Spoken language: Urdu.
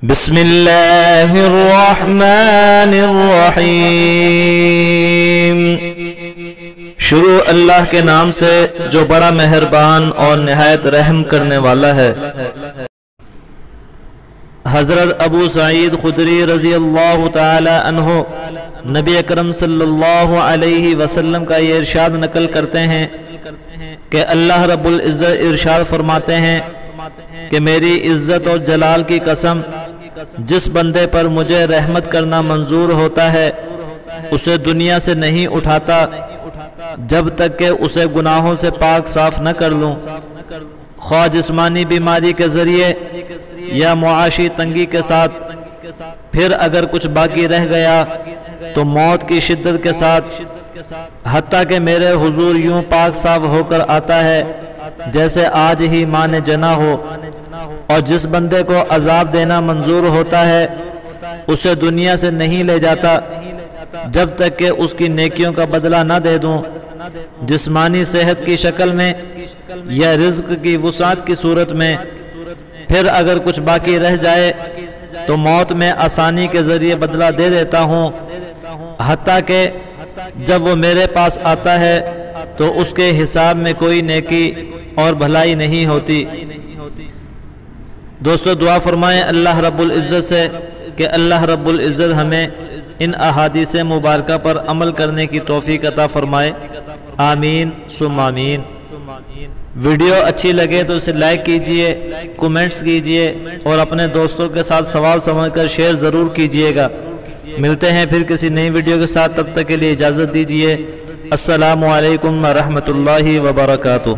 بسم اللہ الرحمن الرحیم۔ شروع اللہ کے نام سے جو بڑا مہربان اور نہایت رحم کرنے والا ہے۔ حضرت ابو سعید خدری رضی اللہ تعالی عنہ نبی اکرم صلی اللہ علیہ وسلم کا یہ ارشاد نقل کرتے ہیں کہ اللہ رب العزت ارشاد فرماتے ہیں کہ میری عزت اور جلال کی قسم، جس بندے پر مجھے رحمت کرنا منظور ہوتا ہے اسے دنیا سے نہیں اٹھاتا جب تک کہ اسے گناہوں سے پاک صاف نہ کر لوں، خواہ جسمانی بیماری کے ذریعے یا معاشی تنگی کے ساتھ۔ پھر اگر کچھ باقی رہ گیا تو موت کی شدت کے ساتھ، حتیٰ کہ میرے حضور یوں پاک صاف ہو کر آتا ہے جیسے آج ہی ماں نے جنا ہو۔ اور جس بندے کو عذاب دینا منظور ہوتا ہے اسے دنیا سے نہیں لے جاتا جب تک کہ اس کی نیکیوں کا بدلہ نہ دے دوں، جسمانی صحت کی شکل میں یا رزق کی وسعت کی صورت میں۔ پھر اگر کچھ باقی رہ جائے تو موت میں آسانی کے ذریعے بدلہ دے دیتا ہوں، حتیٰ کہ جب وہ میرے پاس آتا ہے تو اس کے حساب میں کوئی نیکی اور بھلائی نہیں ہوتی۔ دوستو دعا فرمائیں اللہ رب العزت سے کہ اللہ رب العزت ہمیں ان احادیث مبارکہ پر عمل کرنے کی توفیق عطا فرمائے، آمین ثم آمین۔ ویڈیو اچھی لگے تو اسے لائک کیجئے، کومنٹس کیجئے اور اپنے دوستوں کے ساتھ ثواب سمجھ کر شیئر ضرور کیجئے گا۔ ملتے ہیں پھر کسی نئی ویڈیو کے ساتھ، تب تک کے لیے اجازت دیجئے۔ السلام علیکم ورحمۃ اللہ وبرکاتہ۔